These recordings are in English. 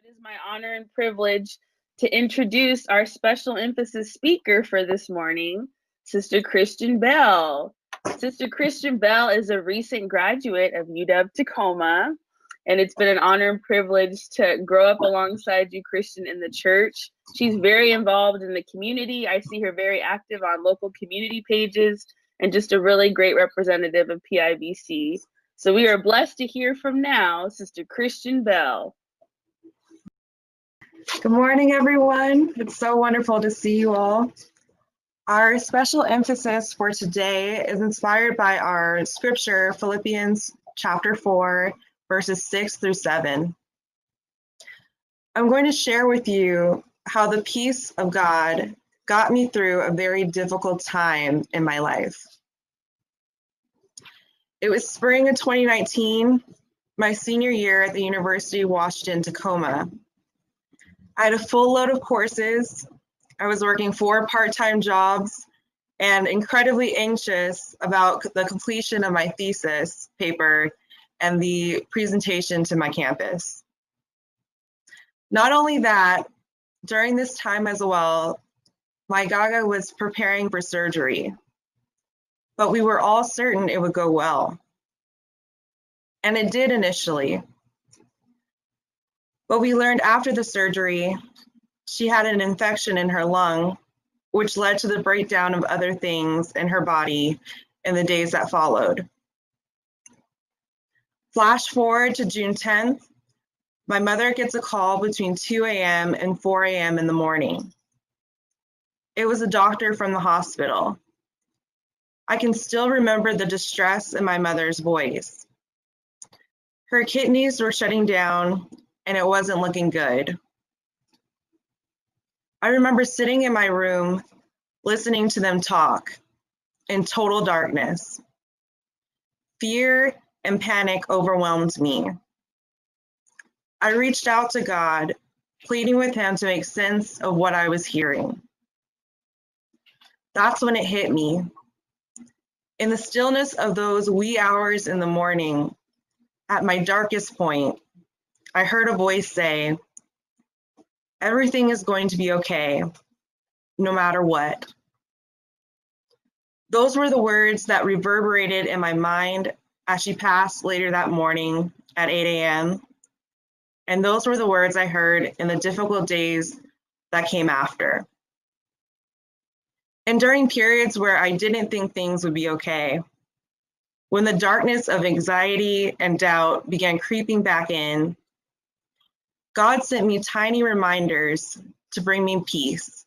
It is my honor and privilege to introduce our special emphasis speaker for this morning, Sister Christian Bell. Sister Christian Bell is a recent graduate of UW-Tacoma, and it's been an honor and privilege to grow up alongside you, Christian, in the church. She's very involved in the community. I see her very active on local community pages and just a really great representative of PIBC. So we are blessed to hear from now Sister Christian Bell. Good morning, everyone. It's so wonderful to see you all. Our special emphasis for today is inspired by our scripture, Philippians chapter 4, verses 6 through 7. I'm going to share with you how the peace of God got me through a very difficult time in my life. It was spring of 2019, my senior year at the University of Washington, Tacoma. I had a full load of courses. I was working 4 part-time jobs and incredibly anxious about the completion of my thesis paper and the presentation to my campus. Not only that, during this time as well, my Gaga was preparing for surgery, but we were all certain it would go well. And it did initially. But we learned after the surgery, she had an infection in her lung, which led to the breakdown of other things in her body in the days that followed. Flash forward to June 10th, my mother gets a call between 2 a.m. and 4 a.m. in the morning. It was a doctor from the hospital. I can still remember the distress in my mother's voice. Her kidneys were shutting down, and it wasn't looking good. I remember sitting in my room, listening to them talk in total darkness. Fear and panic overwhelmed me. I reached out to God, pleading with him to make sense of what I was hearing. That's when it hit me. In the stillness of those wee hours in the morning, at my darkest point, I heard a voice say, "Everything is going to be okay, no matter what." Those were the words that reverberated in my mind as she passed later that morning at 8 a.m. And those were the words I heard in the difficult days that came after. And during periods where I didn't think things would be okay, when the darkness of anxiety and doubt began creeping back in, God sent me tiny reminders to bring me peace.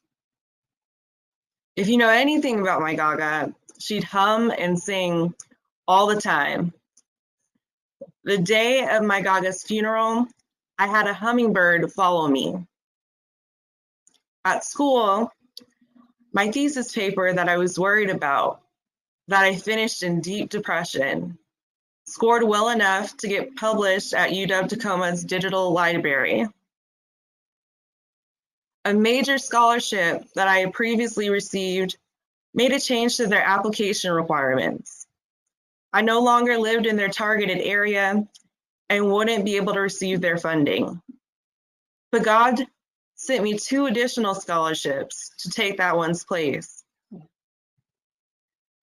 If you know anything about my Gaga, she'd hum and sing all the time. The day of my Gaga's funeral, I had a hummingbird follow me. At school, my thesis paper that I was worried about, that I finished in deep depression, scored well enough to get published at UW-Tacoma's digital library. A major scholarship that I had previously received made a change to their application requirements. I no longer lived in their targeted area and wouldn't be able to receive their funding. But God sent me 2 additional scholarships to take that one's place.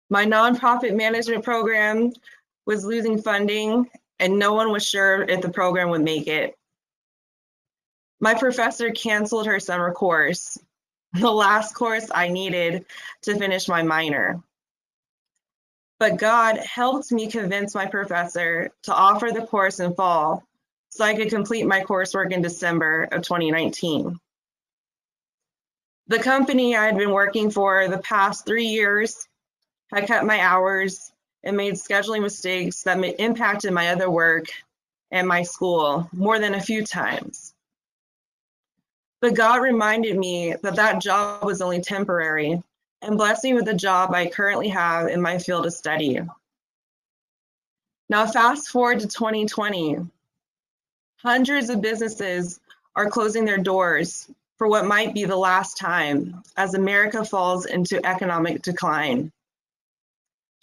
My nonprofit management program was losing funding, and no one was sure if the program would make it. My professor canceled her summer course, the last course I needed to finish my minor. But God helped me convince my professor to offer the course in fall so I could complete my coursework in December of 2019. The company I had been working for the past 3 years had cut my hours and made scheduling mistakes that impacted my other work and my school more than a few times. But God reminded me that that job was only temporary and blessed me with the job I currently have in my field of study. Now fast forward to 2020. Hundreds of businesses are closing their doors for what might be the last time as America falls into economic decline.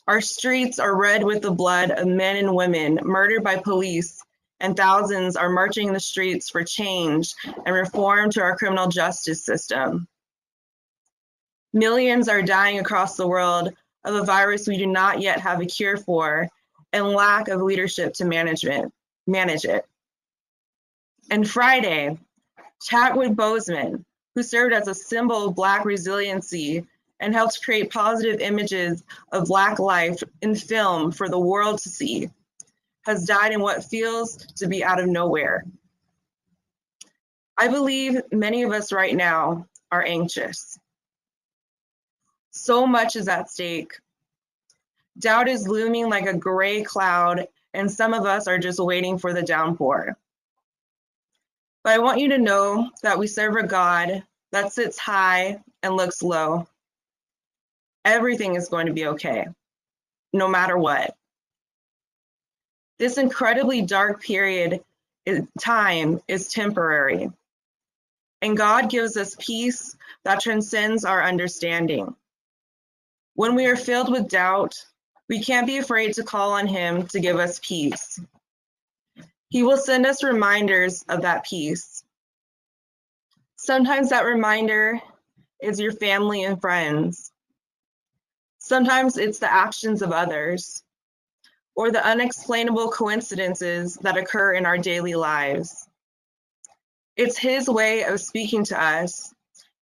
Our streets are red with the blood of men and women murdered by police and thousands are marching in the streets for change and reform to our criminal justice system. Millions are dying across the world of a virus we do not yet have a cure for and lack of leadership to manage it. And Friday, Chadwick Boseman, who served as a symbol of Black resiliency and helped create positive images of Black life in film for the world to see, has died in what feels to be out of nowhere. I believe many of us right now are anxious. So much is at stake. Doubt is looming like a gray cloud, and some of us are just waiting for the downpour. But I want you to know that we serve a God that sits high and looks low. Everything is going to be okay, no matter what. This incredibly dark period in time is temporary, and God gives us peace that transcends our understanding. When we are filled with doubt, we can't be afraid to call on Him to give us peace. He will send us reminders of that peace. Sometimes that reminder is your family and friends. Sometimes it's the actions of others, or the unexplainable coincidences that occur in our daily lives. It's His way of speaking to us,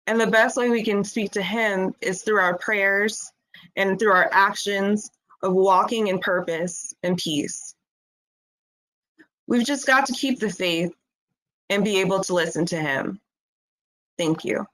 and the best way we can speak to Him is through our prayers and through our actions of walking in purpose and peace. We've just got to keep the faith and be able to listen to Him. Thank you.